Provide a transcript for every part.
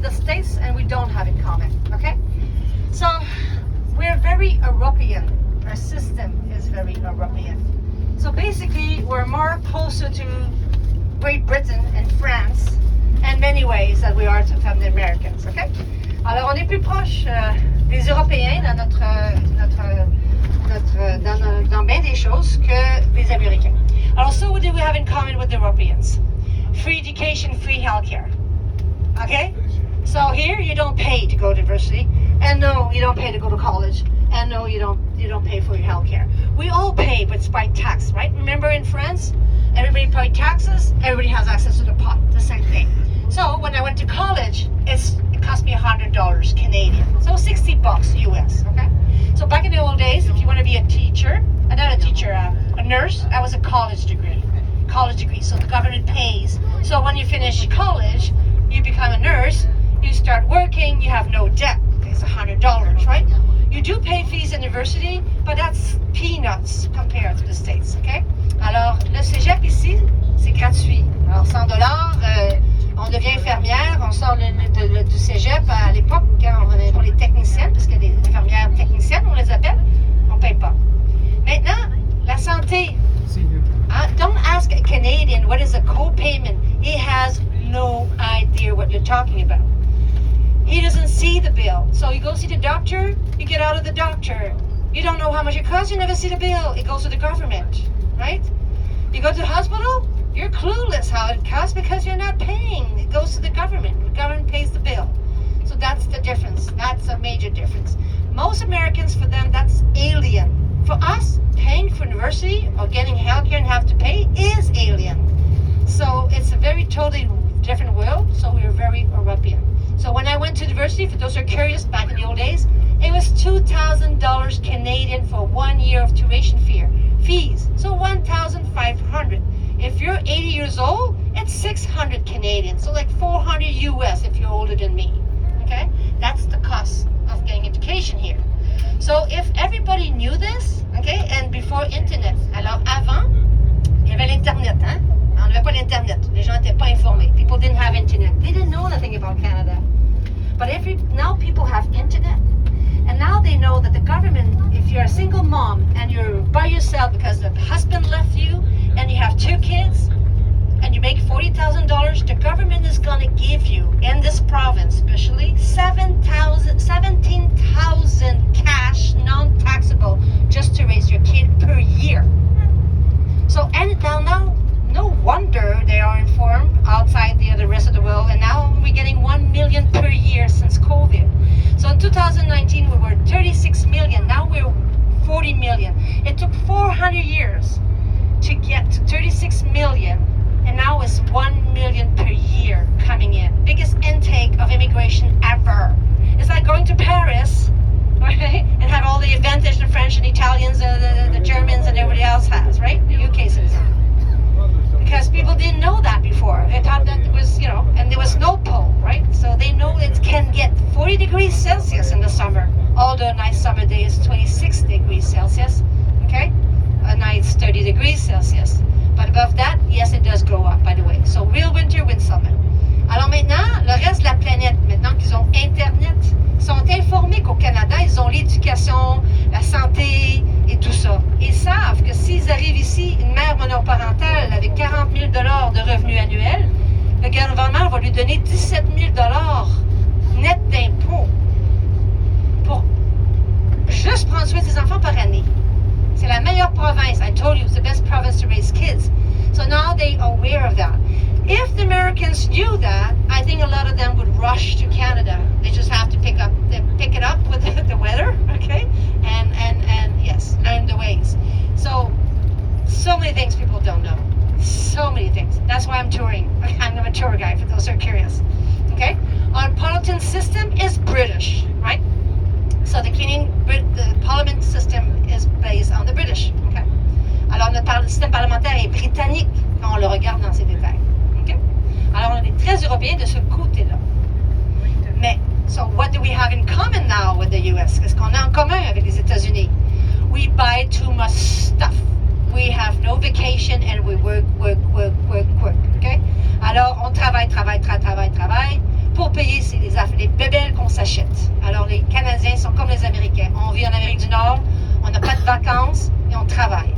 the States and we don't have in common, okay? So we're very European. Our system is very European. So basically, we're more closer to Great Britain and France in many ways than we are to from the Americans, okay? Alors, on est plus proche des Européens dans bien des choses que les Américains. Alors, so what do we have in common with the Europeans? Free education, free healthcare, okay? So here, you don't pay to go to university, and no, you don't pay to go to college, and no, you don't pay for your health care. We all pay, but it's by tax, right? Remember in France, everybody paid taxes, everybody has access to the pot, the same thing. So when I went to college, it cost me $100 Canadian, so $60 US, okay? So back in the old days, if you want to be a teacher, a nurse, that was a college degree, so the government pays. So when you finish college, you become a nurse, you start working, you have no debt. It's $100, right? You do pay fees in university, but that's peanuts compared to the States, okay? Alors, le cégep ici, c'est gratuit. Alors, $100, on devient infirmière, on sort du cégep à l'époque, pour les techniciennes, parce que les infirmières techniciennes, on les appelle, on ne paye pas. Maintenant, la santé. Don't ask a Canadian what is a co-payment. He has no idea what you're talking about. He doesn't see the bill. So you go see the doctor, you get out of the doctor. You don't know how much it costs, you never see the bill. It goes to the government, right? You go to the hospital, you're clueless how it costs because you're not paying. It goes to the government. The government pays the bill. So that's the difference. That's a major difference. Most Americans, for them, that's alien. For us, paying for university or getting healthcare and have to pay is alien. So it's a very totally different world. So we're very European. So when I went to university, for those who are curious, back in the old days, it was $2,000 Canadian for 1 year of tuition fees. So $1,500. If you're 80 years old, it's $600 Canadian. So like $400 US if you're older than me. Okay? That's the cost of getting education here. So if everybody knew this, okay, and before Internet, alors avant, il y avait l'Internet, hein? On n'avait pas l'Internet. Les gens n'étaient pas informés. People didn't have Internet. They didn't know nothing about Canada. But now people have Internet. And now they know that the government, if you're a single mom and you're by yourself because the husband left you and you have 2 kids and you make $40,000, the government is going to give you, in this province especially, 17,000 cash, non-taxable, just to raise your kid per year. So, and now, no wonder they are informed outside the rest of the world, and now we're getting 1 million per year since COVID. So in 2019 we were 36 million, now we're 40 million. It took 400 years to get to 36 million, and now it's 1 million per year coming in. Biggest intake of immigration ever. It's like going to Paris, right? And have all the advantage the French and Italians, the Germans and everybody else has, right? The UK citizens. Because people didn't know that before. They thought that it was, and there was no pole, right? So they know it can get 40 degrees Celsius in the summer. Although a nice summer day is 26 degrees Celsius, okay? A nice 30 degrees Celsius. But above that, yes, it does go up, by the way. So real winter, wind summer. Alors maintenant, le reste de la planète, maintenant qu'ils ont Internet, sont informés qu'au Canada, ils ont l'éducation, la santé et tout ça. Ils savent que s'ils arrivent ici, une mère monoparentale avec 40 000 $ de revenus annuels, le gouvernement va lui donner 17 000 $ net d'impôts pour juste prendre soin de ses enfants par année. C'est la meilleure province. I told you, it's the best province to raise kids. So now they are aware of that. If the Americans knew that, I think a lot of them would rush to Canada. They just have to pick it up with the weather, okay? And yes, learn the ways. So many things people don't know. So many things. That's why I'm touring. I'm a tour guide for those who are curious. Okay? Our political system is British, right? So the parliament system is based on the British. Okay? Alors notre système parlementaire est britannique quand on le regarde dans ses détails. Okay? Alors on est très européen de ce côté-là. Mais, so what do we have in common now with the US? Qu'est-ce qu'on a en commun avec les États-Unis? We buy too much stuff. We have no vacation and we work. Okay? Alors on travaille pour payer les sont comme les Américains. On vit en Amérique du Nord, on n'a pas de vacances et on travaille.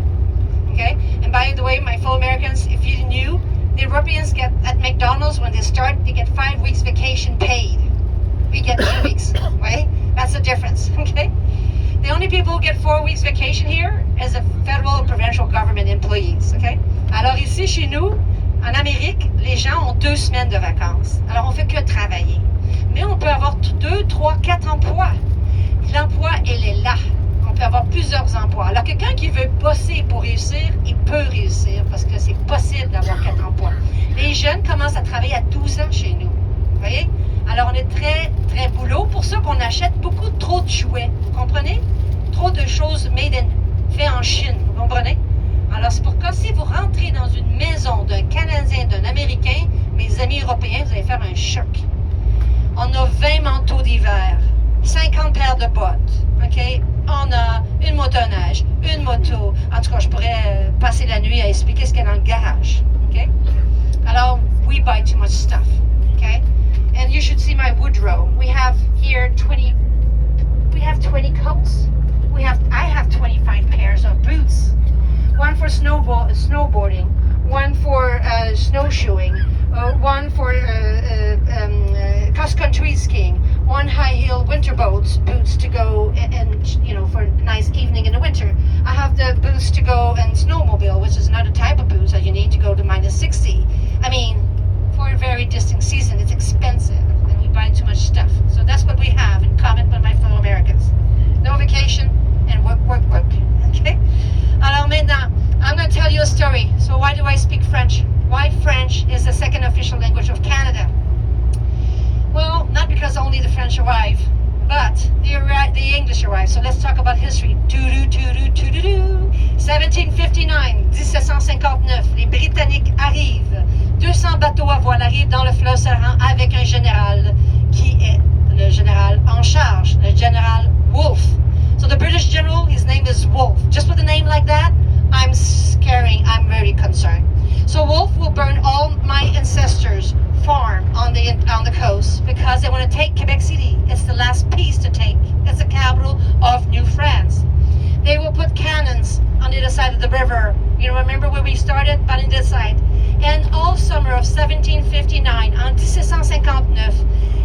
Okay? And by the way, my fellow Americans, if you knew, the Europeans get at McDonald's when they start, they get 5 weeks vacation paid. We get 2 weeks, right? That's the difference, okay? The only people who get 4 weeks vacation here is the federal and provincial government employees, okay? Alors ici, chez nous, en Amérique, les gens ont 2 semaines de vacances. Alors on fait que travailler. Mais on peut avoir 2, 3, 4 emplois. L'emploi, elle est là. On peut avoir plusieurs emplois. Alors quelqu'un qui veut bosser pour réussir, il peut réussir parce que c'est possible d'avoir 4 emplois. Les jeunes commencent à travailler à 12 ans chez nous. Vous voyez? Alors on est très, très boulot. Pour ça qu'on achète beaucoup trop de jouets. Vous comprenez? Trop de choses fait en Chine. Vous comprenez? Alors c'est pourquoi si vous rentrez dans une maison d'un Canadien, d'un Américain, mes amis européens, vous allez faire un choc. On a 20 manteaux d'hiver, 50 paires de bottes, OK? On a une motoneige, une moto. En tout cas, je pourrais passer la nuit à expliquer ce qu'il y a dans le garage, OK? Alors, we buy too much stuff, OK? And you should see my wardrobe. We have here 20 coats. I have 25 pairs of boots. One for snowboarding, one for snowshoeing, one for cross-country skiing, one high-heel winter boots to go and for a nice evening in the winter. I have the boots to go and snowmobile, which is another type of boots that you need to go to -60. I mean, for a very distant season, it's expensive, and we buy too much stuff. So that's what we have in common with my fellow Americans. No vacation and work, work, work. Okay? Alors maintenant, I'm going to tell you a story. So why do I speak French? Why French is the second official language of Canada? Well, not because only the French arrive, but the English arrive. So let's talk about history. 1759, les Britanniques arrivent. 200 bateaux à voile arrivent dans le fleuve Saint-Laurent avec un général qui est le général en charge, le général Wolfe. So the British general, his name is Wolfe. Just with a name like that, I'm very concerned. So Wolfe will burn all my ancestors' farm on the coast because they want to take Quebec City. It's the last piece to take. It's the capital of New France. They will put cannons on the other side of the river. You know, remember where we started? But on this side. And all summer of 1759, en 1759,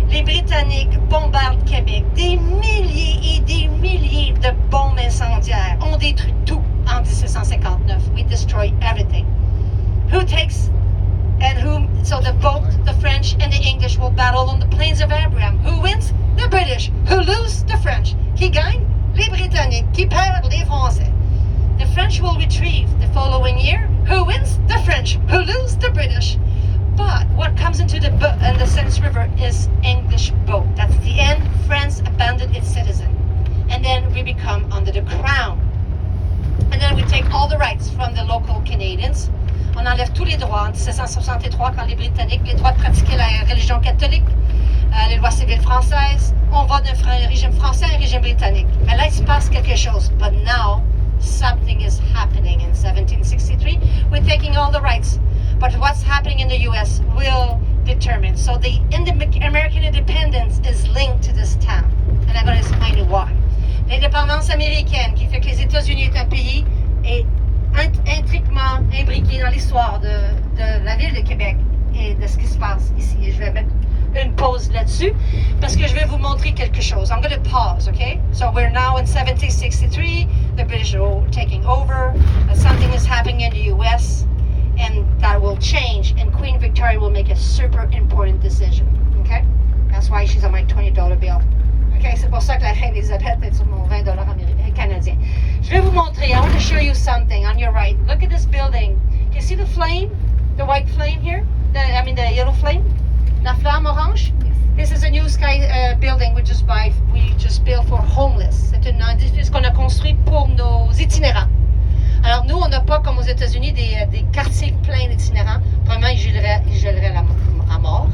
les Britanniques bombardent Québec. Des milliers et des milliers de bombes incendiaires. On détruit tout en 1759. We destroy everything. Who takes and who? So both the French and the English will battle on the plains of Abraham. Who wins? The British. Who lose? The French. Qui gagne? Les Britanniques. Qui perdent? Les Français. The French will retrieve the following year. Who wins? The French. Who lose? The British. But what comes into the Seine River is English boat. That's the end. France abandoned its citizen. And then we become under the crown. And then we take all the rights from the local Canadians. On enlève tous les droits en 1763 quand les Britanniques, les droits de pratiquer la religion catholique, les lois civiles françaises. On va d'un régime français à un régime britannique. Mais là, il se passe quelque chose. But now, something is happening in 1763. We're taking all the rights. But what's happening in the U.S. will determine. So the American independence is linked to this town. And I'm going to explain you why. L'indépendance américaine, qui fait que les États-Unis est un pays, est intriquement imbriqué dans l'histoire de la ville de Québec et de ce qui se passe ici. Et je vais mettre une pause là-dessus parce que je vais vous montrer quelque chose. I'm going to pause, okay? So we're now in 1763. The British are taking over. Something is happening in the U.S. and that will change. And Queen Victoria will make a super important decision, okay? That's why she's on my $20 bill. Okay, c'est pour ça que la reine Elisabeth est sur mon $20 canadien. Je vais vous montrer. I want to show you something on your right. Look at this building. Can you see the flame? The white flame here? The yellow flame? La flamme orange? This is a new sky building we just built for homeless. C'est un édifice qu'on a construit pour nos itinérants. Alors nous, on n'a pas comme aux États-Unis des quartiers pleins d'itinérants. Vraiment, ils gèleraient à mort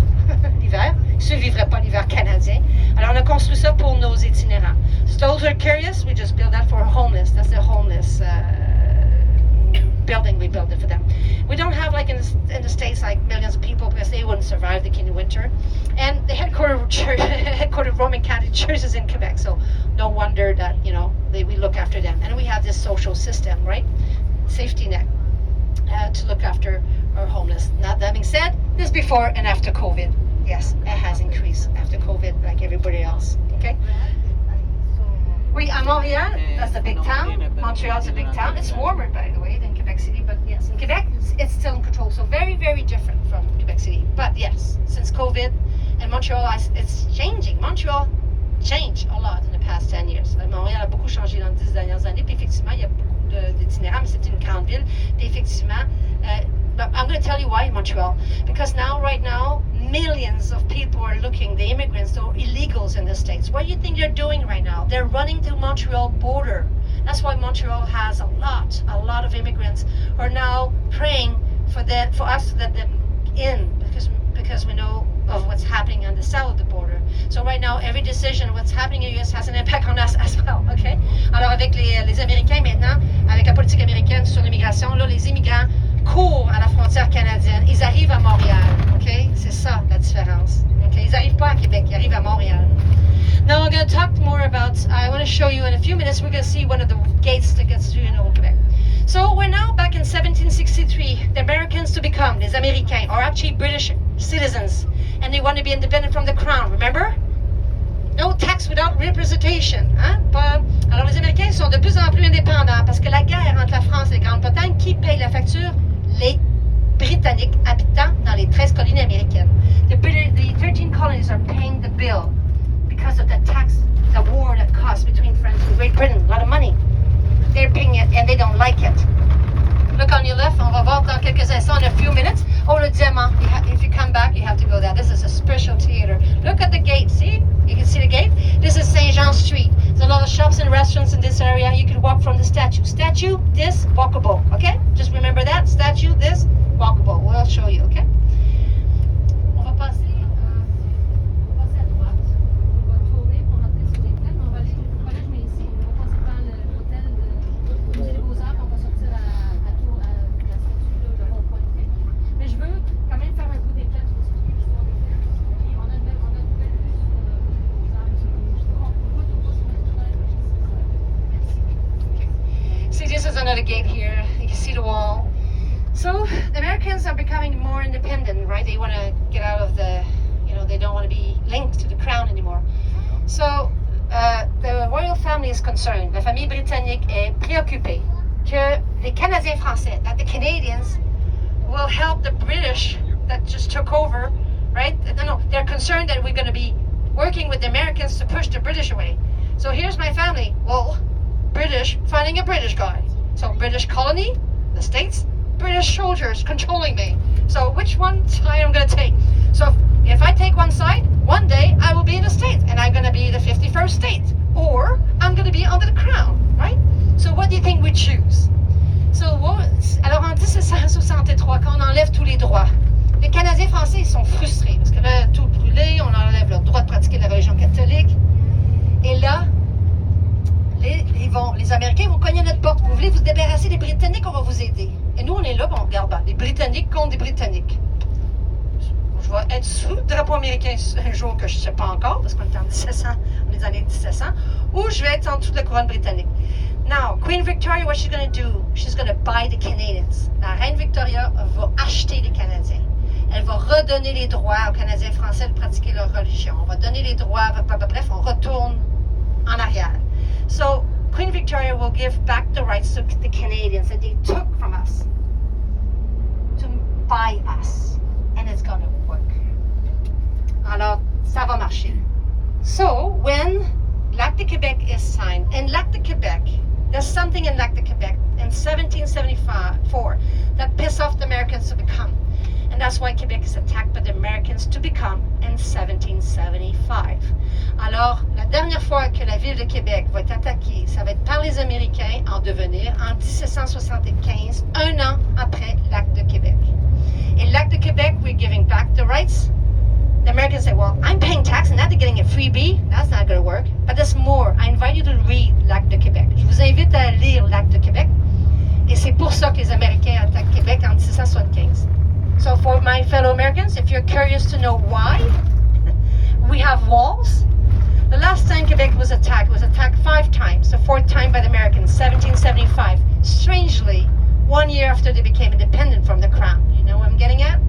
l'hiver. Ils ne survivraient pas l'hiver canadien. Alors on a construit ça pour nos itinérants. So those who are curious, we just built that for homeless. That's the homeless building we built it for them. We don't have like in the States like millions of people because they wouldn't survive the Canadian winter. And the headquarters church, headquartered Roman Catholic churches in Quebec. So no wonder that, we look after them. And we have this social system, right? Safety net to look after our homeless. Now, that being said, this before and after COVID. Yes, it has increased after COVID, like everybody else. Okay. Oui, à Montréal, that's a big town. Montreal's a big town. It's warmer, by the way, than Quebec City. But yes, in Quebec, it's still in control. So very, very different from Quebec City. But yes, since COVID and Montreal, it's changing. Montreal changed a lot in the past 10 years. Montréal a beaucoup changé dans les 10 dernières années. Puis effectivement, il y a beaucoup d'itinérants, mais c'est une grande ville. Puis effectivement, but I'm going to tell you why Montreal. Because right now, millions of people are looking, the immigrants, the illegals in the States. What do you think they're doing right now? They're running to Montreal border. That's why Montreal has a lot of immigrants who are now praying for us to let them in, because we know of what's happening on the south of the border. So right now, every decision, what's happening in the US has an impact on us as well, okay? Alors avec les Américains maintenant, avec la politique américaine sur l'immigration, là, les immigrants courent à la frontière canadienne, ils arrivent à Montréal, ok? C'est ça la différence, ok? Ils n'arrivent pas à Québec, ils arrivent à Montréal. Now I'm going to talk more about, I want to show you in a few minutes, we're going to see one of the gates that gets through in Quebec. So we're now back in 1763, the Americans to become, les Américains, are actually British citizens, and they want to be independent from the crown, remember? No tax without representation. Hein? Alors les Américains sont de plus en plus indépendants parce que la guerre entre la France et les Grandes-Bretagne, qui paye la facture? Les Britanniques habitant dans les 13 colonies américaines. The 13 colonies are paying the bill because of the tax, the war that caused between France and Great Britain. A lot of money. They're paying it and they don't like it. Look on your left, on va voir dans quelques instants, in a few minutes. Oh, le diamant. If you come back, you have to go there. This is a special theater. Look at the gate, see? You can see the gate. This is Saint Jean Street. There's a lot of shops and restaurants in this area. You can walk from the statue. Statue, this, walkable, okay? Just remember that. Statue, this, walkable. We'll show you, okay? On va passer à droite. On va tourner pour rentrer sur les plaines. On va aller au collège Mécy. On va passer par l'hôtel du Musée des Beaux-Arts. On va sortir à la statue de Rond Point. Mais je veux quand même faire un coup des plaines. On a une belle vue sur See, this is another gate here. You can see the wall. So the Americans are becoming more independent, right? They want to get out of the, they don't want to be linked to the crown anymore. So the royal family is concerned. La famille britannique est préoccupée que les Canadiens français, that the Canadians will help the British that just took over, right? No, they're concerned that we're going to be working with the Americans to push the British away. So here's my family. Well, British, finding a British guy. So British colony, the States, British soldiers controlling me. So which one side I'm going to take? So if I take one side, one day I will be in the States and I'm going to be the 51st state. Or I'm going to be under the crown, right? So what do you think we choose? So, alors en 1763, quand on enlève tous les droits, les Canadiens français ils sont frustrés parce que là, tout brûlé, on enlève leur droit de pratiquer la religion catholique. Et là, les Américains vont cogner à notre porte. Vous voulez vous débarrasser des Britanniques, on va vous aider. Et nous, on est là, on regarde les Britanniques contre des Britanniques. Je vais être sous le drapeau américain un jour que je ne sais pas encore, parce qu'on est en 1700, on est dans les 1700, ou je vais être en dessous de la couronne britannique. Now, Queen Victoria, what she's going to do, she's going to buy the Canadians. La reine Victoria va acheter les Canadiens. Elle va redonner les droits aux Canadiens français de pratiquer leur religion. On va donner les droits, bref, on retourne en arrière. So, Queen Victoria will give back the rights to the Canadians that they took from us to buy us. And it's going to work. Alors, ça va marcher. So, when L'Acte de Québec is signed, and L'Acte de Québec, there's something in L'Acte de Québec in 1774 that pissed off the Americans to become. And that's why Quebec is attacked by the Americans to become in 1775. Alors, la dernière fois que la ville de Québec va être attaquée, ça va être par les Américains en devenir en 1775, un an après l'Acte de Québec. In L'Acte de Québec, we're giving back the rights. The Americans say, well, I'm paying tax and now they're getting a freebie. That's not going to work. But there's more. I invite you to read L'Acte de Québec. Je vous invite à lire L'Acte de Québec. Et c'est pour ça que les Américains attaquent Québec en 1775. So for my fellow Americans, if you're curious to know why, we have times. The fourth time by the Americans, 1775. Strangely, 1 year after they became independent from the crown. You know what I'm getting at?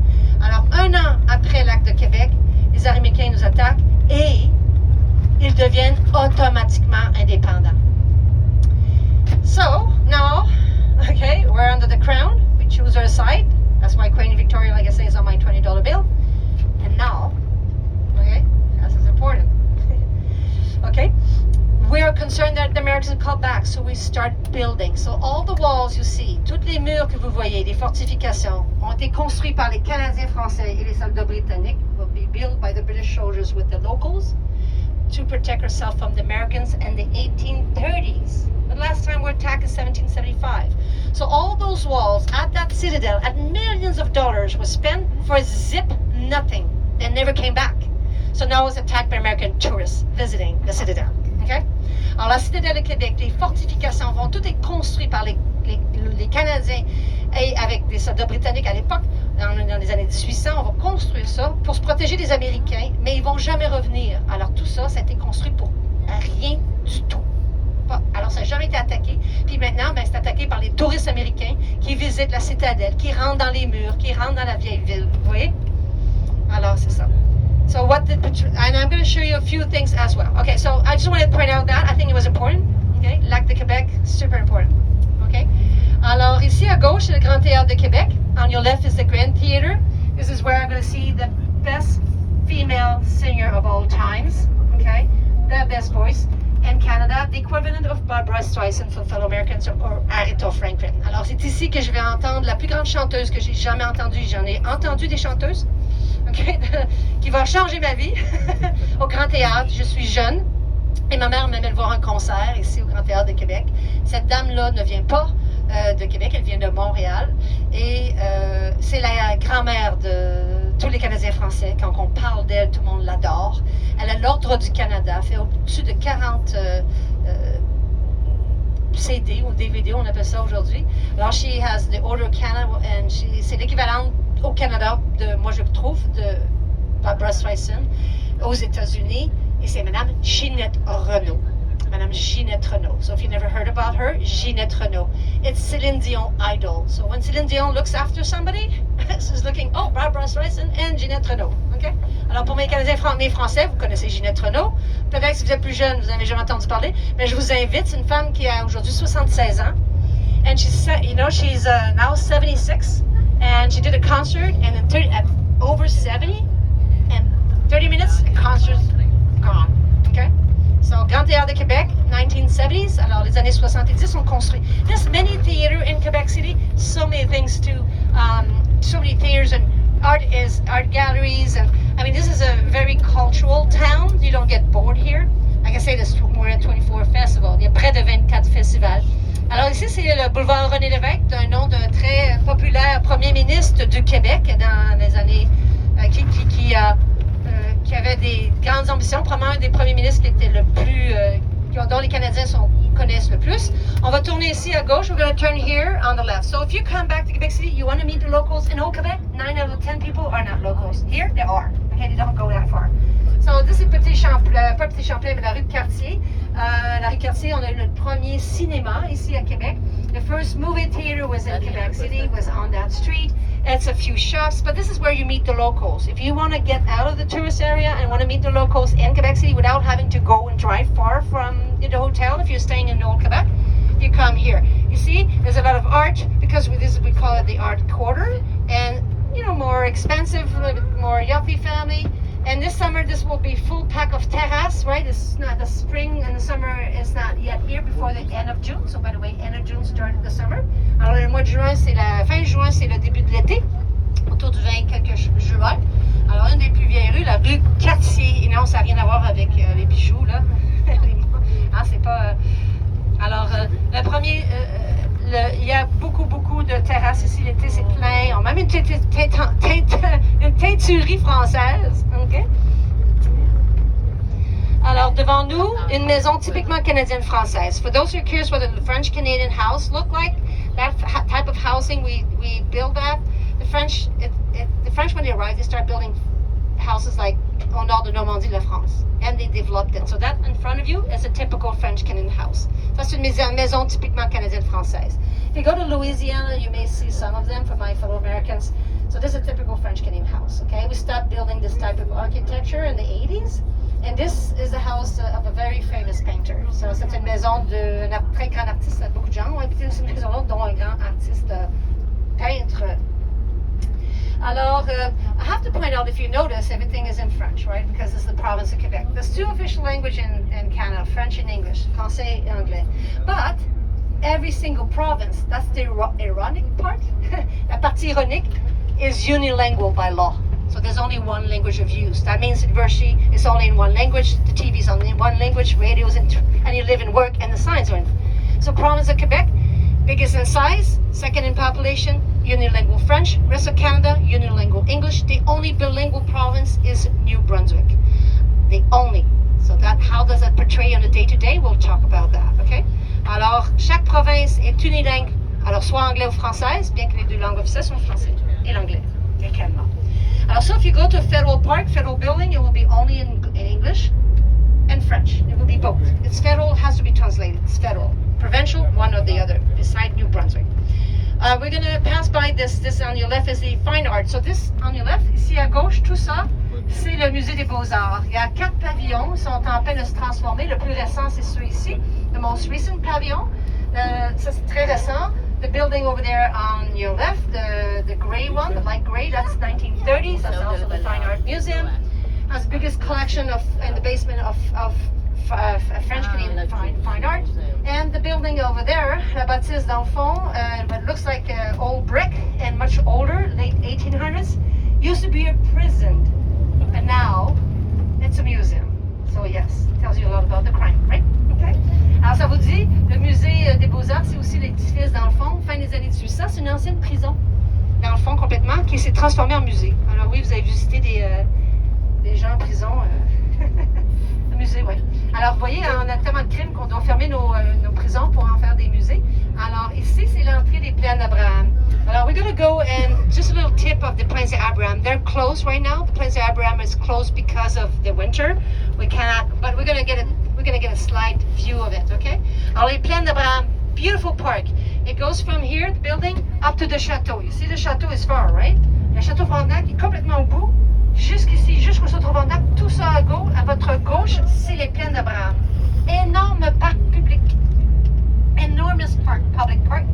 Alors, 1 an après l'acte de Québec, les Américains nous attaquent et ils deviennent automatiquement indépendants. So, now, okay, we're under the crown. We choose our side. That's why Queen Victoria, like I say, is on my $20 bill. And now, okay, this is important. Okay, we are concerned that the Americans call back, so we start building. So all the walls you see, tous les murs que vous voyez, les fortifications, ont été construits par les Canadiens français et les soldats britanniques. Will be built by the British soldiers with the locals to protect ourselves from the Americans in the 1830s. The last time we were attacked is 1775. So all those walls at that citadel, at millions of dollars, was spent for zip nothing. They never came back. So now it's attacked by American tourists visiting the citadel. Okay? Alors la citadelle de Québec, les fortifications vont toutes être construites par les Canadiens et avec des soldats britanniques à l'époque, dans les années 1800, on va construire ça pour se protéger des Américains, mais ils vont jamais revenir. Alors tout ça, ça a été construit pour rien du tout. Alors ça n'a jamais été attaqué. Puis maintenant, ben, c'est attaqué par les touristes américains qui visitent la citadelle, qui rentrent dans les murs, qui rentrent dans la vieille ville. Vous voyez? Alors c'est ça. So and I'm going to show you a few things as well. Okay, so I just wanted to point out that. I think it was important. Okay, Lac de Québec, super important. Okay. Alors ici à gauche, c'est le Grand Théâtre de Québec. On your left is the Grand Theatre. This is where I'm going to see the best female singer of all times. Okay, the best voice in Canada, the equivalent of Barbara Streisand for fellow Americans or Aretha Franklin. Alors c'est ici que je vais entendre la plus grande chanteuse que j'ai jamais entendue. J'en ai entendu des chanteuses. Okay, qui va changer ma vie au Grand Théâtre. Je suis jeune et ma mère m'amène voir un concert ici au Grand Théâtre de Québec. Cette dame-là ne vient pas de Québec, elle vient de Montréal et c'est la grand-mère de tous les Canadiens français. Quand on parle d'elle, tout le monde l'adore. Elle a l'Ordre du Canada, fait au-dessus de 40 CD ou DVD, on appelle ça aujourd'hui. Alors, she has the Order of Canada and c'est l'équivalent au Canada, moi je trouve, de Barbara Streisand aux États-Unis, et c'est Madame Ginette Renault. Madame Ginette Renault. So if you never heard about her, Ginette Renault. It's Céline Dion idol. So when Céline Dion looks after somebody, she's looking, oh, Barbara Streisand and Ginette Renault. Okay? Alors pour mes Canadiens, mes Français, vous connaissez Ginette Renault. Peut-être que si vous êtes plus jeune, vous n'avez jamais entendu parler, mais je vous invite. C'est une femme qui a aujourd'hui 76 ans. And she's now 76. And she did a concert, and at over 70, and 30 minutes, the concert's gone. Okay? So, Grand Théâtre de Québec, 1970s, alors les années 70 ont construit. There's many theater in Quebec City, so many things too, so many theaters and art galleries, and I mean, this is a very cultural town. You don't get bored here. Like I say, there's more than 24 festivals. Il y a près de 24 festivals. Alors ici, c'est le boulevard René-Lévesque, d'un nom d'un très populaire premier ministre du Québec dans les années qui avait des grandes ambitions, probablement un des premiers ministres qui était le plus, dont les Canadiens connaissent le plus. On va tourner ici à gauche. We're going to turn here on the left. So if you come back to Quebec City, you want to meet the locals in old Quebec, 9 out of 10 people are not locals. Here, they are. Okay, they don't go that far. So this is Petit Champlain, pas Petit Champlain, mais la rue de Cartier. La rue de Cartier, on a eu notre premier cinéma ici à Québec. The first movie theater was in Quebec City, was on that street. It's a few shops, but this is where you meet the locals. If you want to get out of the tourist area and want to meet the locals in Quebec City without having to go and drive far from the hotel, if you're staying in Old Quebec, you come here. You see, there's a lot of art because we call it the art quarter, and more expensive, a little bit more yuppie family. And this summer, this will be full pack of terrace, right? It's not the spring and the summer is not yet here before the end of June. So by the way, end of June started the summer. Alors le mois de juin, c'est la fin juin, c'est le début de l'été, autour du 20 quelques juin. Alors une des plus vieilles rues, la rue Cartier. Et non, ça n'a rien à voir avec les bijoux là. C'est pas. Alors le premier. Il y a beaucoup de terrasses ici. L'été, c'est plein. On a même une teinturerie française. Okay? Alors, devant nous, une maison typiquement canadienne-française. For those who are curious what a French-Canadian house look like, that type of housing, we build that. The French, when they arrive, they start building houses like au nord de Normandie, la France. And they developed it. So that in front of you is a typical French Canadian house. Ça, c'est une maison typiquement canadienne-française. If you go to Louisiana, you may see some of them for my fellow Americans. So this is a typical French Canadian house, okay? We stopped building this type of architecture in the 80s. And this is the house of a very famous painter. So c'est une maison d'un très grand artiste. Beaucoup de gens ont habité cette maison-là, dont un grand artiste peintre. Alors, I have to point out, if you notice, everything is in French, right? Because it's the province of Quebec. There's two official languages in Canada, French and English, français et anglais. But every single province, that's the ironic part, la partie ironique, is unilingual by law. So there's only one language of use. That means university is only in one language, the TV is only in one language, radio's in, and you live and work, and the signs are in. So province of Quebec, biggest in size, second in population, unilingual French. Rest of Canada, unilingual English. The only bilingual province is New Brunswick. The only. So that, how does that portray on a day-to-day? We'll talk about that, okay? Alors, chaque province est unilingue. Alors, soit anglais ou française, bien que les deux langues officielles sont français et l'anglais, également. Alors, so if you go to a federal park, federal building, it will be only in English and French. It will be both. It's federal, has to be translated. It's federal. Provincial, one or the other, beside New Brunswick. We're going to pass by this on your left is the fine art. So this on your left, ici à gauche, tout ça, c'est le musée des beaux-arts. Il y a 4 pavillons, ils sont en train de se transformer. Le plus récent, c'est celui ici, the most recent pavillon. Ça, c'est très récent. The building over there on your left, the gray one, the light gray, that's 1930s. That's also the Fine Art Museum. Has the biggest collection in the basement of French Canadian fine art. And the building over there, la bâtisse dans le fond, it looks like old brick and much older, late 1800s, used to be a prison, and now it's a museum. So yes, it tells you a lot about the crime, right? Okay. Alors ça vous dit, le musée des Beaux-Arts, c'est aussi l'édifice dans le fond, fin des années 1800, c'est une ancienne prison, dans le fond complètement, qui s'est transformée en musée. Alors oui, vous avez visité des gens en prison, le musée, oui. Alors vous voyez, on a tellement de crimes qu'on doit fermer nos prisons pour en faire des musées. Alors ici, c'est l'entrée des plaines d'Abraham. Alors we're going to go and just a little tip of the plains of Abraham. They're closed right now. The plains of Abraham is closed because of the winter. We cannot, but we're going to get a slide view of it, okay? Alors les plaines d'Abraham, beautiful park. It goes from here, the building, up to the château. You see the château is far, right? Le château Frontenac est complètement au bout. Jusqu'ici, jusqu'au château Frontenac, tout ça à votre gauche, c'est les plaines d'Abraham. Énorme parc public. Enormous park, public park.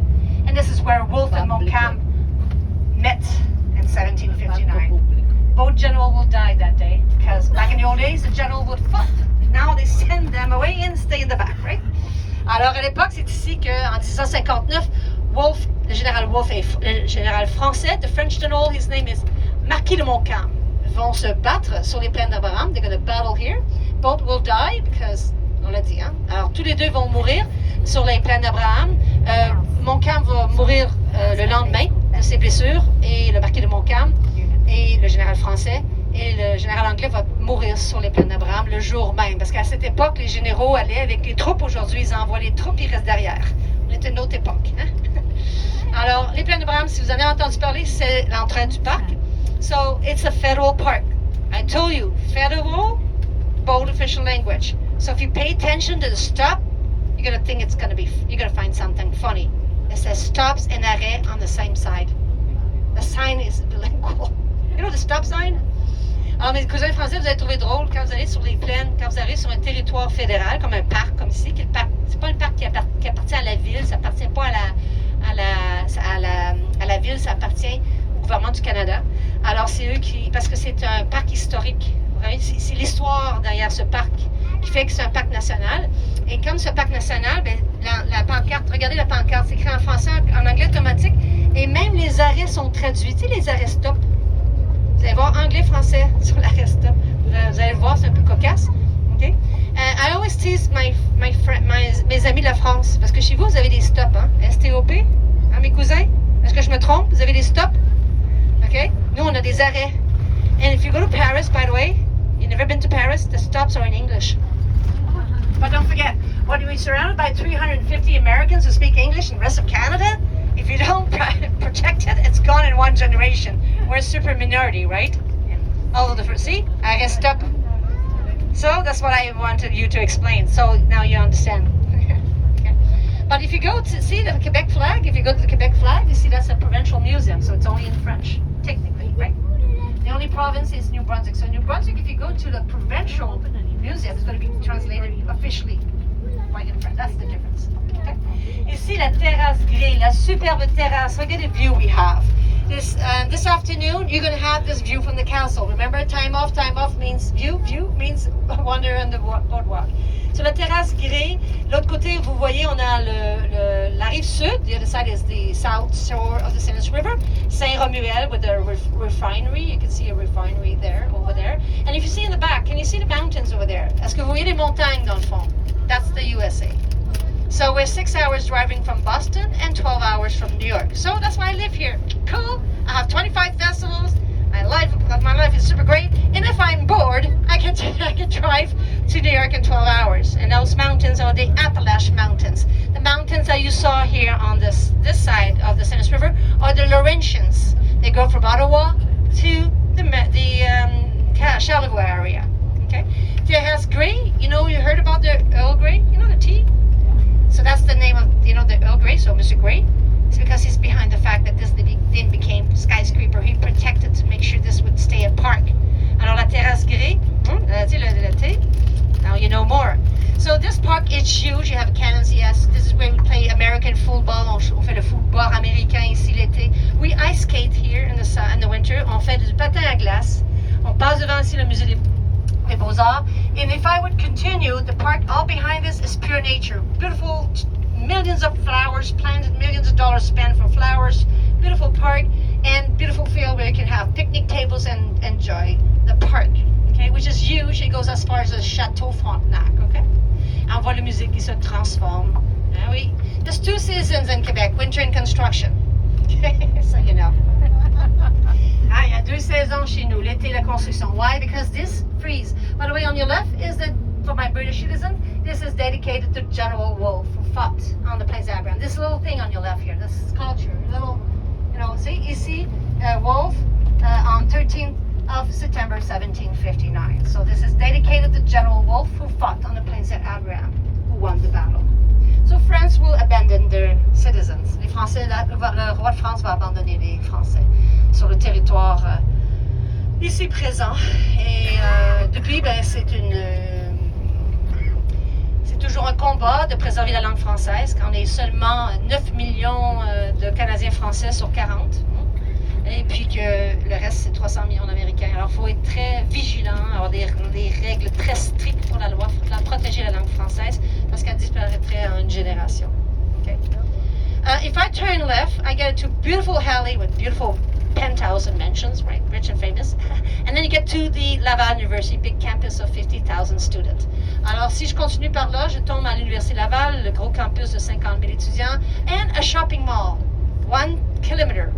And this is where Wolfe and Montcalm met in 1759. Both general will die that day because back in the old days, the general would fight. Now they send them away and stay in the back, right? Alors à l'époque, c'est ici qu'en 1659, Wolfe, le général Wolfe et le général français, the French general, his name is Marquis de Montcalm, vont se battre sur les plaines d'Abraham. They're going to battle here. Both will die because, on l'a dit, hein? Alors tous les deux vont mourir sur les plaines d'Abraham. Montcalm va mourir le lendemain de ses blessures et le marquis de Montcalm et le général français et le général anglais va mourir sur les plaines d'Abraham le jour même. Parce qu'à cette époque, les généraux allaient avec les troupes. Aujourd'hui, ils envoient les troupes, ils restent derrière. On était une autre époque. Hein? Alors, les plaines d'Abraham, si vous en avez entendu parler, c'est l'entrée du parc. So, it's a federal park. I told you, federal, bold official language. So if you pay attention to the stop, you're going to think it's going to be, you're going to find something funny. It says stops and arrêt on the same side. The sign is bilingual. You know the stop sign? Alors, mes cousins français, vous allez trouver drôle quand vous allez sur les plaines, quand vous arrivez sur un territoire fédéral, comme un parc, comme ici, c'est pas un parc qui appartient à la ville, ça appartient pas à la ville, ça appartient au gouvernement du Canada. Alors, c'est eux qui, parce que c'est un parc historique. C'est l'histoire derrière ce parc qui fait que c'est un parc national. Et comme ce parc national, ben, la pancarte, regardez la pancarte, c'est écrit en français, en anglais automatique, et même les arrêts sont traduits. Tu sais, les arrêts stop. Vous allez voir anglais-français sur l'arrêt stop. Vous allez le voir, c'est un peu cocasse. Okay? I always tease mes amis de la France, parce que chez vous, vous avez des stops, hein? S-T-O-P, hein, mes cousins? Est-ce que je me trompe? Vous avez des stops? OK? Nous, on a des arrêts. And if you go to Paris, by the way, you've never been to Paris, the stops are in English. But don't forget, when we're surrounded by 350 Americans who speak English in the rest of Canada, if you don't protect it, it's gone in one generation. We're a super minority, right? All of the see, arrêt stop. So that's what I wanted you to explain. So now you understand. Okay. But if you go to see the Quebec flag, if you go to the Quebec flag, you see that's a provincial museum, so it's only in French, technically, right? The only province is New Brunswick. So New Brunswick, if you go to the provincial museum, it's going to be translated officially right in French. That's the difference. Okay? Ici, la terrasse grille, la superbe terrasse. Look at the view we have. This afternoon, you're going to have this view from the castle. Remember, time off means view means wander on the boardwalk. Sur la terrasse grille, l'autre côté, vous voyez, on a la rive sud. The other side is the south shore of the Seine River. Saint-Romuald with a refinery. You can see a refinery there, over there. And if you see in the back, can you see the mountains over there? Est-ce que vous voyez les montagnes dans le fond? That's the USA. So we're 6 hours driving from Boston and 12 hours from New York. So that's why I live here. Cool. I have 25 festivals. My life is super great. And if I'm bored, I can drive to New York in 12 hours. And those mountains are the Appalachian Mountains. The mountains that you saw here on this side of the Seine River are the Laurentians. They go from Ottawa to the Charlevoix area. Okay. Terrasse Grey, you heard about the Earl Grey, the tea? So that's the name of, the Earl Grey, so Mr. Grey. It's because he's behind the fact that this then became skyscraper. He protected to make sure this would stay a park. Alors la terrasse Grey, now you know more. So this park is huge. You have a cannons, yes. This is where we play American football. On fait le football américain ici l'été. We ice skate here in the winter. On fait du patin à glace. On passe devant ici le musée des Beaux-Arts. And if I would continue, the park all behind this is pure nature. Beautiful, millions of flowers planted, millions of dollars spent for flowers. Beautiful park and beautiful field where you can have picnic tables and enjoy the park. Okay, which is huge. It goes as far as the Château Frontenac. Okay, on voit la musique qui se transforme. Ah oui, there's 2 seasons in Quebec: winter and construction. Okay, so you know. Il y a 2 saisons chez nous, l'été et la construction. Why? Because this freeze. By the way, on your left is for my British citizen, this is dedicated to General Wolfe, who fought on the Plains Abraham. This little thing on your left here, this sculpture, see, ici, Wolfe on 13th of September 1759. So this is dedicated to General Wolfe, who fought on the Plains Abraham, who won the battle. So France will abandon their citizens. Les Français, le roi de France va abandonner les Français sur le territoire ici présent. Et depuis, c'est toujours un combat de préserver la langue française, quand on est seulement 9 millions de Canadiens français sur 40. Et puis que le reste, c'est 300 millions d'Américains. Alors, il faut être très vigilant, avoir des règles très strictes pour la loi, pour protéger la langue française, parce qu'elle disparaîtrait en une génération. Okay. If I turn left, I get to beautiful alley with beautiful penthouse and mansions, right, rich and famous. And then you get to the Laval University, big campus of 50,000 students. Alors, si je continue par là, je tombe à l'Université Laval, le gros campus de 50 000 étudiants, and a shopping mall, 1 kilometer.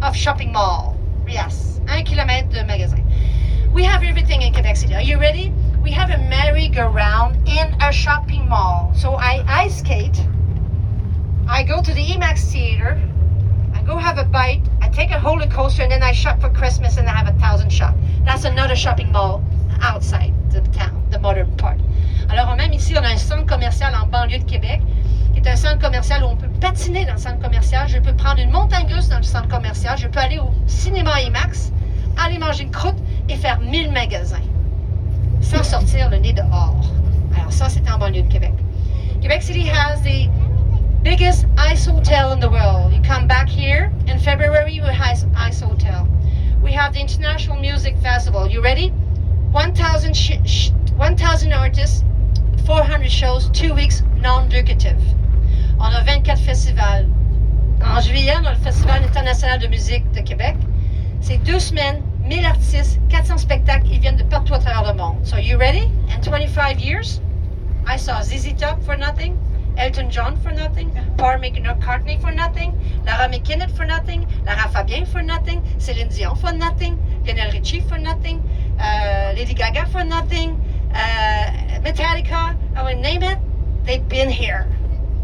Of shopping mall. Yes, 1 kilomètre de magasin. We have everything in Quebec City. Are you ready? We have a merry-go-round in a shopping mall. So I ice skate. I go to the IMAX theater. I go have a bite. I take a roller coaster, and then I shop for Christmas, and I have 1,000 shops. That's another shopping mall outside the town, the modern part. Alors même ici, on a un centre commercial en banlieue de Québec, qui est un centre commercial où on peut patiner dans le centre commercial. Je peux prendre une montagne russe dans le centre commercial. Je peux aller au cinéma IMAX, aller manger une croûte et faire 1000 magasins sans sortir le nez dehors. Alors ça, c'est en banlieue de Québec. Quebec City has the biggest ice hotel in the world. You come back here in February, we have ice hotel. We have the International Music Festival. You ready? 1,000 artists, 400 shows, 2 weeks non-lucrative. On a 24 festivals. En juillet, on a le Festival international de musique de Québec. C'est 2 semaines, 1000 artistes, 400 spectacles. Ils viennent de partout à travers le monde. So, you ready? In 25 years, I saw ZZ Top for nothing, Elton John for nothing, Paul McCartney for nothing, Lara McKinnon for nothing, Lara Fabian for nothing, Céline Dion for nothing, Lionel Richie for nothing, Lady Gaga for nothing, Metallica, I will name it. They've been here.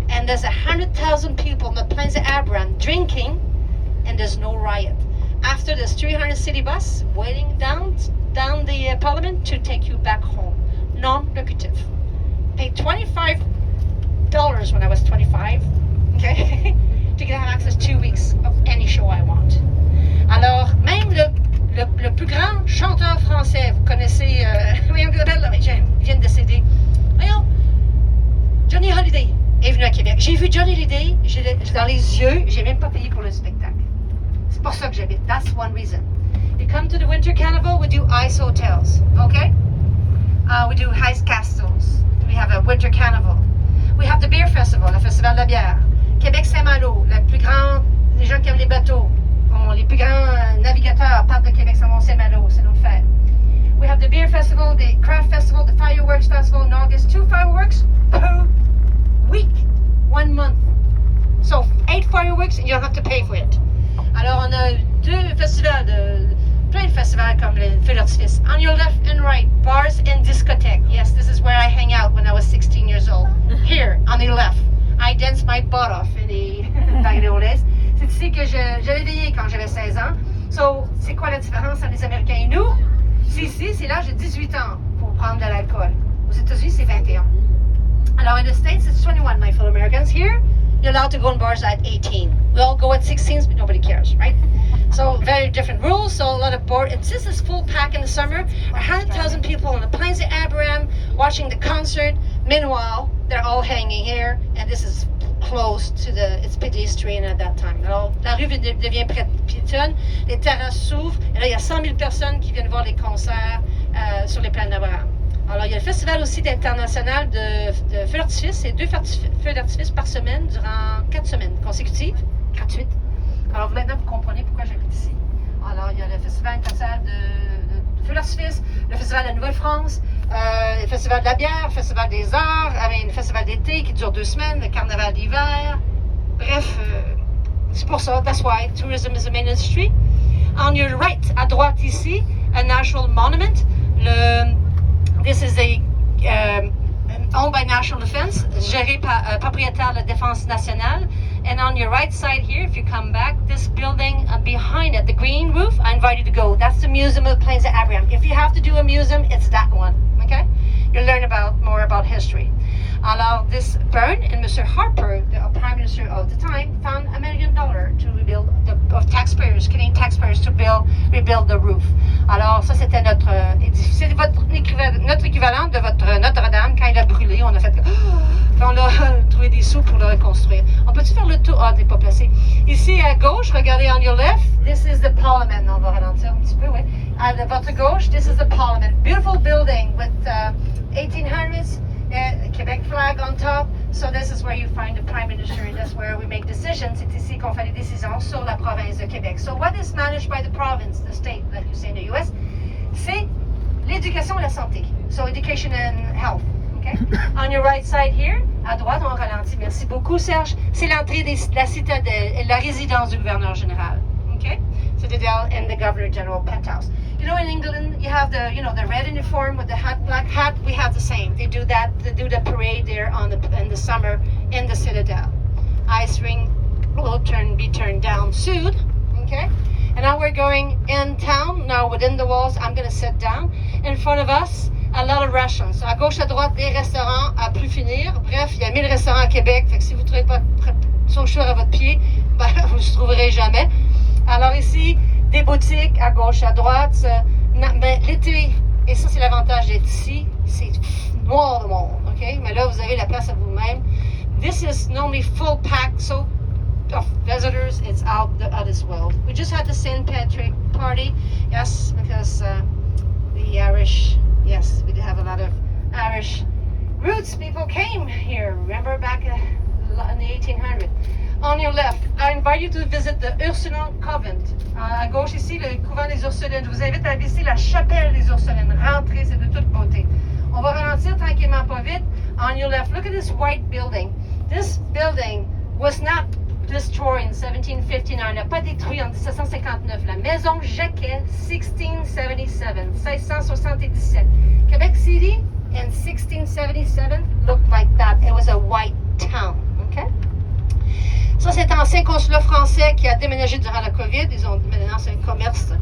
And there's 100,000 people in the Plains of Abraham drinking, and there's no riot. After, there's 300 city bus waiting down the Parliament to take you back home. non-lucrative. Paid $25 when I was 25, okay, to get access 2 weeks of any show I want. Alors, même le plus grand chanteur français, vous connaissez, voyons comment il vient de décéder, voyons, Johnny Hallyday est venu à Québec. J'ai vu Johnny Hallyday, dans les yeux, j'ai même pas payé pour le spectacle. C'est pour ça que j'habite. That's one reason. You come to the Winter Carnival, we do ice hotels, okay? We do ice castles. We have a Winter Carnival. We have the Beer Festival, le Festival de la bière. Québec Saint-Malo, le plus grand, les gens qui aiment les bateaux. Bon, les plus grands navigateurs partent de Québec Saint-Malo, c'est notre fête. We have the Beer Festival, the Craft Festival, the Fireworks Festival in August. 2 fireworks per week, 1 month. So 8 fireworks and you don't have to pay for it. Alors on a 2 festivals, plein de festivals comme le feu d'artifice. On your left and right, bars and discotheque. Yes, this is where I hang out when I was 16 years old. Here, on the left, I danced my butt off in the bagnoles. C'est ici que j'avais veillé quand j'avais 16 ans. So, c'est quoi la différence entre les Américains et nous? C'est ici, c'est l'âge de 18 ans pour prendre de l'alcool. Aux États-Unis, c'est 21. Alors, in the States, it's 21, my fellow Americans. Here, you're allowed to go in bars at 18. We all go at 16, but nobody cares, right? So, very different rules. So, a lot of board. And since it's full pack in the summer, 100,000 people on the plains of Abraham watching the concert. Meanwhile, they're all hanging here, and this is close to it's pedestrian at that time. Alors, la rue devient piétonne, les terrasses s'ouvrent, et là, il y a 100 000 personnes qui viennent voir les concerts sur les plaines d'Abraham. Alors, il y a le festival aussi international de feux d'artifice, c'est 2 feux d'artifice par semaine durant 4 semaines consécutives, gratuites. Alors, maintenant, vous comprenez pourquoi j'habite ici. Alors, il y a le festival international de feux d'artifice, le festival de la Nouvelle-France, le festival de la bière, le festival des arts, le festival d'été qui dure 2 semaines, le carnaval d'hiver. Bref, c'est pour ça, that's why tourism is the main industry. On your right, à droite ici, a national monument. This is owned by National Defense, géré par propriétaire de la Défense nationale. And on your right side here, if you come back, this building behind it, the green roof, I invite you to go. That's the Museum of the Plains of Abraham. If you have to do a museum, it's that one, okay? You'll learn more about history. Alors, this burn, and Mr. Harper, the Prime Minister of the time, found $1 million to rebuild, of taxpayers, Canadian taxpayers, to rebuild the roof. Alors, ça, c'était notre équivalent de votre Notre-Dame quand il a brûlé. On a fait, on a trouvé des sous pour le reconstruire. On peut-tu faire le tour? Ah, t'es pas placé. Ici, à gauche, regardez on your left. This is the Parliament. On va ralentir un petit peu, oui. À votre gauche, this is the Parliament. Beautiful building with 1800s. Quebec flag on top. So this is where you find the Prime Minister, and that's where we make decisions. C'est ici qu'on fait les décisions sur la province de Québec. So what is managed by the province, the state, like you say in the US, c'est l'éducation et la santé. So education and health. Okay? On your right side here, à droite, on ralentit. Merci beaucoup, Serge. C'est l'entrée de la citadelle et la résidence du gouverneur général. Okay? Citadel and the Governor General penthouse. You know, in England, you have the red uniform with the black hat. We have the same. They do that. They do the parade there in the summer in the Citadel. Ice ring will be turned down soon. Okay. And now we're going in town. Now within the walls, I'm going to sit down. In front of us, a lot of restaurants. À gauche, à droite, des restaurants à plus finir. Bref, il y a 1000 restaurants à Québec. Fait que si vous ne trouvez pas chaussures à votre pied, ben, vous ne trouverez jamais. Alors ici, des boutiques à gauche, à droite. Mais l'été, et ça c'est l'avantage d'être ici, c'est noir de monde, ok? Mais là, vous avez la place à vous-même. This is normally full packed, so of visitors, it's out of this world. We just had the St. Patrick party, yes, because the Irish, yes, we have a lot of Irish roots. People came here, remember back in the 1800s. On your left, I invite you to visit the Ursuline Convent. À gauche ici, le couvent des Ursulines. Je vous invite à visiter la chapelle des Ursulines. Rentrez, c'est de toute beauté. On va ralentir tranquillement, pas vite. On your left, look at this white building. This building was not destroyed in 1759. N'a pas détruit en 1759. La maison Jacquet, 1677. 1677. Quebec City in 1677 looked like that. It was a white town. Okay? Ça, c'est un ancien consulat français qui a déménagé durant la COVID. Ils ont maintenant c'est un commerce.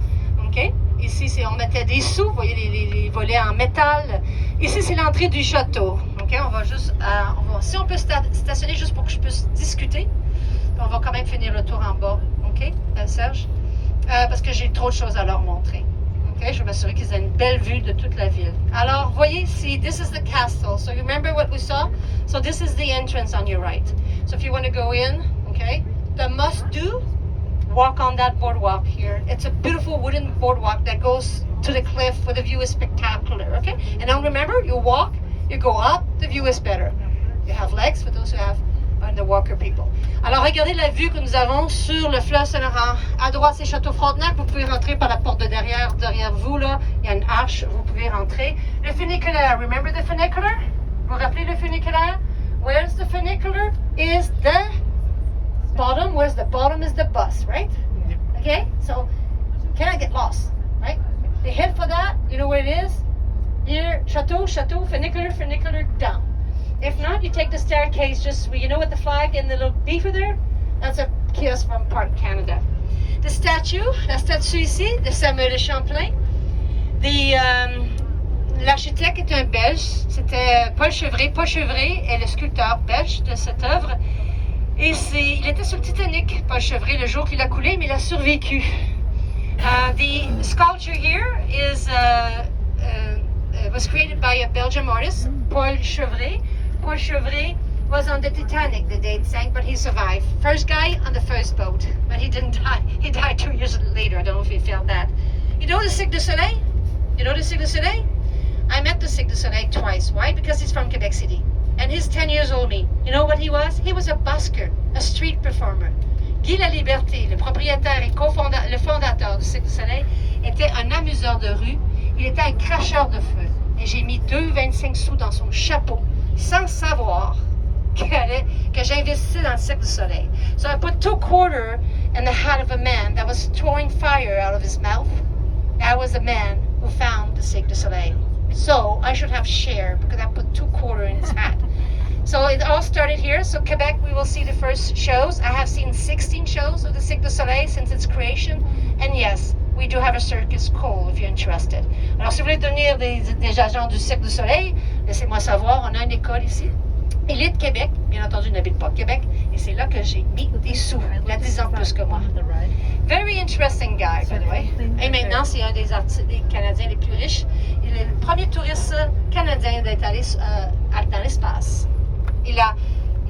OK? Ici, on mettait des sous. Vous voyez les volets en métal. Ici, c'est l'entrée du château. OK, on va juste, si on peut stationner juste pour que je puisse discuter. On va quand même finir le tour en bas. OK, Serge? Parce que j'ai trop de choses à leur montrer. OK, je vais m'assurer qu'ils aient une belle vue de toute la ville. Alors, voyez ici, this is the castle. So you remember what we saw? So this is the entrance on your right. So if you want to go in, okay, the must-do, walk on that boardwalk here. It's a beautiful wooden boardwalk that goes to the cliff where the view is spectacular, okay? And now remember, you walk, you go up, the view is better. You have legs for those who have the walker people. Alors, regardez la vue que nous avons sur le fleuve Saint-Laurent. À droite, c'est Château Frontenac. Vous pouvez rentrer par la porte de derrière vous, là. Il y a une arche, vous pouvez rentrer. Le funiculaire, remember the funicular? Vous vous rappelez le funiculaire? Where's the funicular? Is the bottom. Where's the bottom is the bus, right? Okay, so cannot get lost, right? They head for that. You know where it is? Here, Château, funicular, down. If not, you take the staircase just, you know what the flag and the little beaver there? That's a kiosk from Park Canada. The statue, la statue ici, de Samuel de Champlain. L'architecte est un Belge, c'était Paul Chevret. Paul Chevret est le sculpteur belge de cette œuvre. Et il était sur le Titanic, Paul Chevret, le jour qu'il a coulé, mais il a survécu. The sculpture here was created by a Belgian artist, Paul Chevret. Paul Chevret was on the Titanic the day it sank, but he survived. First guy on the first boat, but he didn't die. He died 2 years later. I don't know if he felt that. You know the Cirque du Soleil? You know the Cirque du Soleil? I met the Cirque du Soleil twice. Why? Because he's from Quebec City. And he's 10 years old me. You know what he was? He was a busker, a street performer. Guy Laliberté, le propriétaire et le fondateur du Cirque du Soleil, était un amuseur de rue. Il était un cracheur de feu. Et j'ai mis 2,25 sous dans son chapeau, sans savoir que j'investissais dans le Cirque du Soleil. So I put 2 quarters in the hat of a man that was throwing fire out of his mouth. That was the man who found the Cirque du Soleil. So I should have shared because I put 2 quarters in his hat. So it all started here. So Quebec, we will see the first shows. I have seen 16 shows of the Cirque du Soleil since its creation. And yes, we do have a circus call if you're interested. Alors, si vous voulez devenir des agents du Cirque du Soleil, laissez-moi savoir. On a une école ici. Élite Québec, bien entendu, n'habite pas Québec. Et c'est là que j'ai mis des sous. Il a 10 ans de plus que moi. Very interesting guy, by the way. Et maintenant, c'est un des Canadiens les plus riches. Il est le premier touriste canadien d'être allé dans l'espace. Il a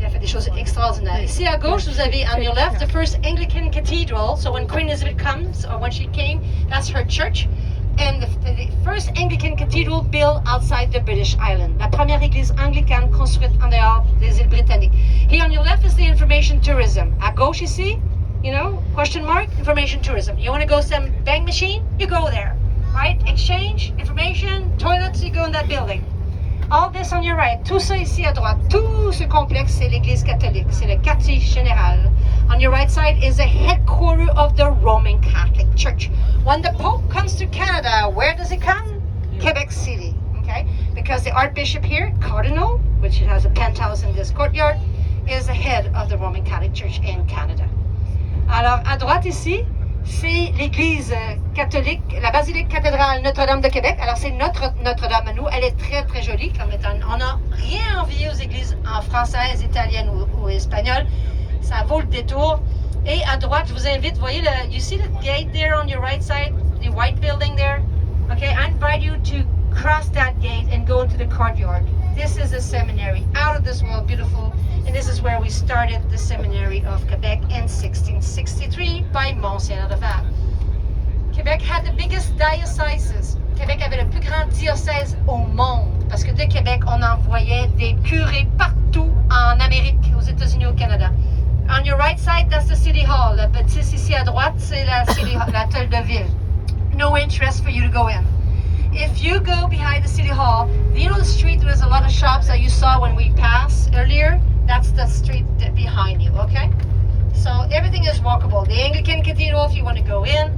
fait des choses extraordinaires. Ici à gauche, vous avez on your left the first Anglican cathedral. So when Queen Elizabeth comes, or when she came, that's her church. And the first Anglican cathedral built outside the British Island. La première église anglicane construite en dehors des îles britanniques. Here on your left is the information tourism. À gauche ici, you know, question mark, information tourism. You want to go some bank machine? You go there, right? Exchange, information, toilets, you go in that building. All this on your right, tout ça ici à droite, tout ce complexe, c'est l'église catholique, c'est le quartier général. On your right side is the headquarters of the Roman Catholic Church. When the Pope comes to Canada, where does he come? Quebec City, okay? Because the Archbishop here, Cardinal, which has a penthouse in this courtyard, is the head of the Roman Catholic Church in Canada. Alors, à droite ici, c'est l'église catholique, la basilique cathédrale Notre-Dame de Québec. Alors, c'est Notre-Dame à nous. Elle est très, très jolie. On n'a rien envié aux églises en française, italienne ou espagnole. Ça vaut le détour. Et à droite, je vous invite, voyez, you see the gate there on your right side? The white building there? Okay, I invite you to cross that gate and go into the courtyard. This is a seminary, out of this world, beautiful. And this is where we started the Seminary of Quebec in 1663 by Monseigneur de Val. Quebec had the biggest dioceses. Québec avait le plus grand diocèse au monde parce que de Québec, on envoyait des curés partout en Amérique, aux États-Unis, au Canada. On your right side, that's the City Hall. Le petit ici à droite, c'est la l'hôtel de ville. No interest for you to go in. If you go behind the City Hall, you know the street there's a lot of shops that you saw when we passed earlier? That's the street behind you, okay? So everything is walkable. The Anglican Cathedral, if you want to go in.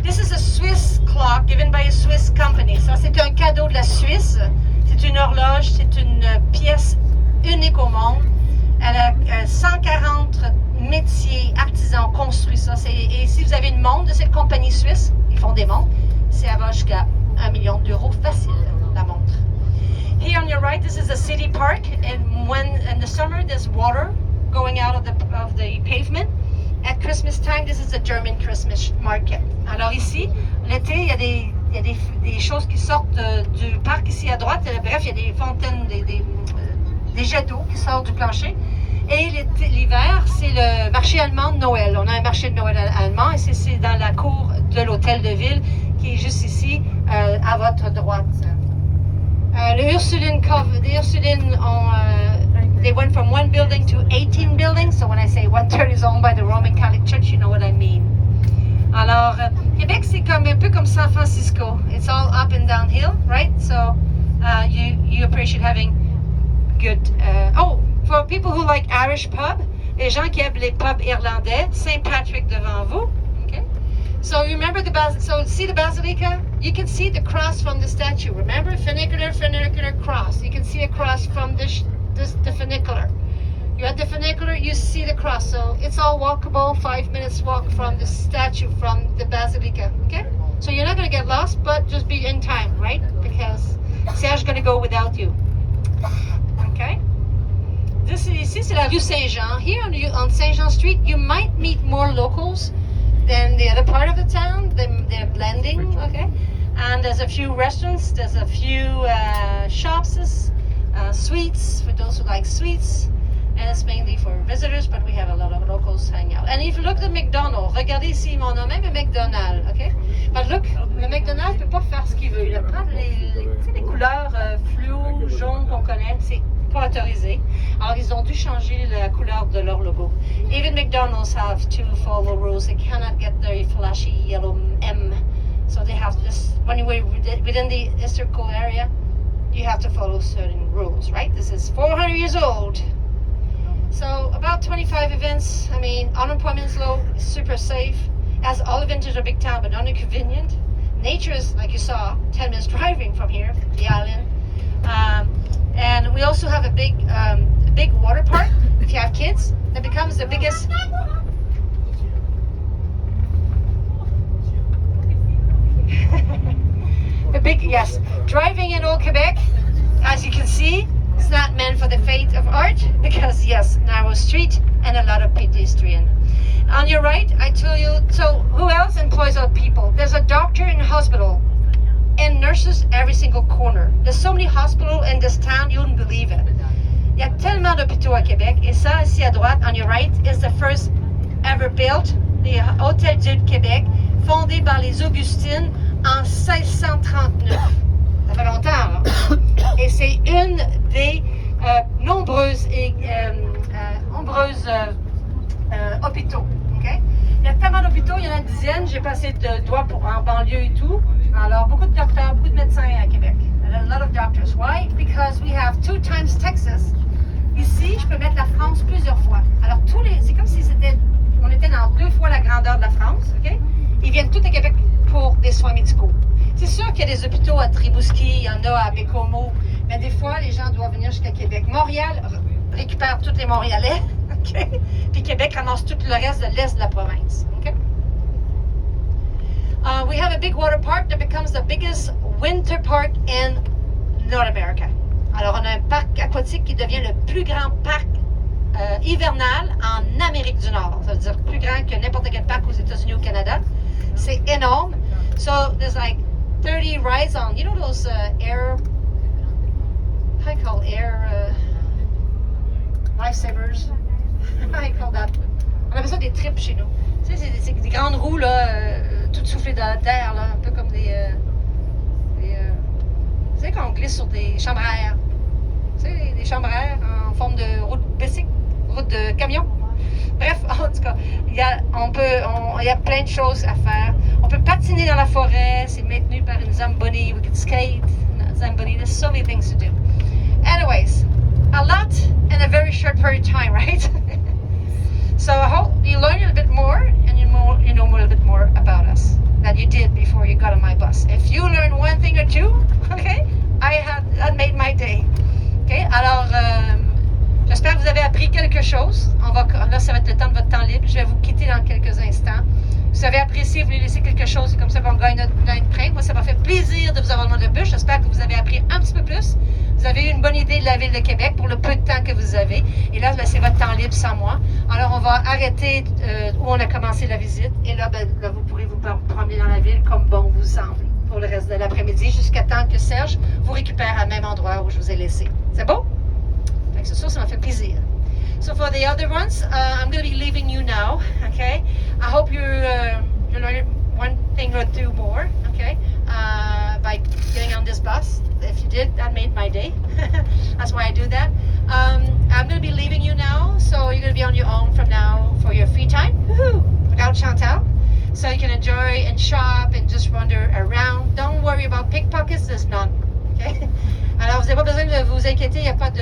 This is a Swiss clock given by a Swiss company. Ça, c'est un cadeau de la Suisse. C'est une horloge, c'est une pièce unique au monde. Elle a 140 métiers, artisans construit ça. Et si vous avez une montre de cette compagnie suisse, ils font des montres, ça va jusqu'à 1 million d'euros facile, la montre. right, this is a city park, and when in the summer there's water going out of the pavement. At Christmas time, this is a German Christmas market. Alors ici, l'été, il y a des choses qui sortent du parc ici à droite. Bref, il y a des fontaines, des jets d'eau qui sortent du plancher. Et l'hiver, c'est le marché allemand de Noël. On a un marché de Noël allemand et c'est dans la cour de l'hôtel de ville qui est juste ici, à votre droite. The Ursulines they went from one building to 18 buildings. So when I say 1/3 is owned by the Roman Catholic Church, you know what I mean. Alors, Québec, c'est comme un peu comme San Francisco. It's all up and downhill, right? So you appreciate having good... for people who like Irish pub, les gens qui aiment les pubs irlandais, St. Patrick devant vous. Okay? So you remember so see the basilica? You can see the cross from the statue. Remember? Funicular cross. You can see a cross from the funicular. You're at the funicular, you see the cross. So it's all walkable, 5 minutes walk from the statue, from the basilica. Okay? So you're not going to get lost, but just be in time, right? Because Serge's going to go without you. Okay? Ici, c'est la rue Saint-Jean. Here on Saint Jean Street, you might meet more locals than the other part of the town. They're blending, okay? And there's a few restaurants, there's a few shops, sweets, for those who like sweets. And it's mainly for visitors, but we have a lot of locals hang out. And if you look at the McDonald's, regardez ici, on a même un McDonald's, okay? But look, le McDonald's ne peut pas faire ce qu'il veut. Il prend les couleurs fluo, jaune qu'on connaît, c'est pas autorisé. Alors, ils ont dû changer la couleur de leur logo. Even McDonald's have to follow rules. They cannot get their flashy yellow M. So they have this, when you're within the historical area, you have to follow certain rules, right? This is 400 years old. So about 25 events. I mean, unemployment is low, super safe. As all advantages of a big town, but not inconvenient. Nature is, like you saw, 10 minutes driving from here, the island. And we also have a big water park. If you have kids, that becomes the biggest. Yes, driving in old Quebec, as you can see, it's not meant for the fate of art because yes, narrow street and a lot of pedestrian. On your right, I tell you, so who else employs other people? There's a doctor in a hospital and nurses every single corner. There's so many hospitals in this town, you wouldn't believe it. Il y a tellement d'hôpitaux à Québec et ça, ici à droite, on your right, is the first ever built, the Hôtel Dieu de Québec, fondé par les Augustines en 1639. Ça fait longtemps, là. Et c'est une des nombreuses hôpitaux. Okay? Il y a tellement d'hôpitaux, il y en a une dizaine. J'ai passé de doigts en banlieue et tout. Alors, beaucoup de docteurs, beaucoup de médecins à Québec. A lot of doctors. Why? Because we have 2 times Texas. Ici, je peux mettre la France plusieurs fois. Alors, c'est comme si on était dans 2 fois la grandeur de la France. Okay? Ils viennent tous à Québec pour des soins médicaux. C'est sûr qu'il y a des hôpitaux à Tribouski, il y en a à Bécomo, mais des fois, les gens doivent venir jusqu'à Québec. Montréal récupère tous les Montréalais, okay? Puis Québec ramasse tout le reste de l'est de la province. Okay? We have a big water park that becomes the biggest winter park in North America. Alors, on a un parc aquatique qui devient le plus grand parc hivernal en Amérique du Nord. Ça veut dire plus grand que n'importe quel parc aux États-Unis ou au Canada. C'est énorme. So, there's like 30 rides on, you know those air, how do you call air lifesavers? How do you call that? On appelle ça des trips chez nous. Tu sais, c'est des grandes roues, là, toutes soufflées d'air, là, un peu comme des tu sais, quand on glisse sur des chambres à air. Tu sais, des chambres à air en forme de route bicycle, route de camion. Bref, en tout cas, il y a plein de choses à faire. On peut patiner dans la forêt, c'est maintenu par une Zamboni. We can skate, Zamboni. There's so many things to do. Anyways, a lot in a very short period of time, right? So I hope you learn a little bit more and you know a little bit more about us than you did before you got on my bus. If you learned one thing or two, okay, I made my day. Okay, alors j'espère que vous avez appris quelque chose. Là, ça va être le temps de votre temps libre. Je vais vous quitter dans quelques instants. Vous avez apprécié, vous voulez laisser quelque chose, comme ça on gagne notre train. Moi, ça m'a fait plaisir de vous avoir dans le bus. J'espère que vous avez appris un petit peu plus. Vous avez eu une bonne idée de la ville de Québec pour le peu de temps que vous avez. Et là, ben, c'est votre temps libre sans moi. Alors, on va arrêter où on a commencé la visite. Et là, ben, là, vous pourrez vous promener dans la ville comme bon vous semble pour le reste de l'après-midi jusqu'à temps que Serge vous récupère à même endroit où je vous ai laissé. C'est beau? Fait que c'est sûr, ça m'a fait plaisir. So for the other ones, I'm going to be leaving you now, okay? I hope you learned one thing or two more, okay? By getting on this bus. If you did, that made my day. That's why I do that. I'm going to be leaving you now, so you're going to be on your own from now for your free time. Woohoo! Without Chantal. So you can enjoy and shop and just wander around. Don't worry about pickpockets, there's none. Okay? Alors, vous n'avez pas besoin de vous inquiéter, il n'y a pas de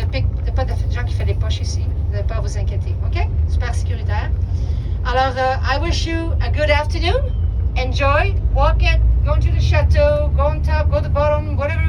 gens qui font les poches ici. Vous n'avez pas à vous inquiéter. OK? Super sécuritaire. Alors, I wish you a good afternoon. Enjoy. Walk it. Go to the chateau. Go on top. Go to the bottom. Whatever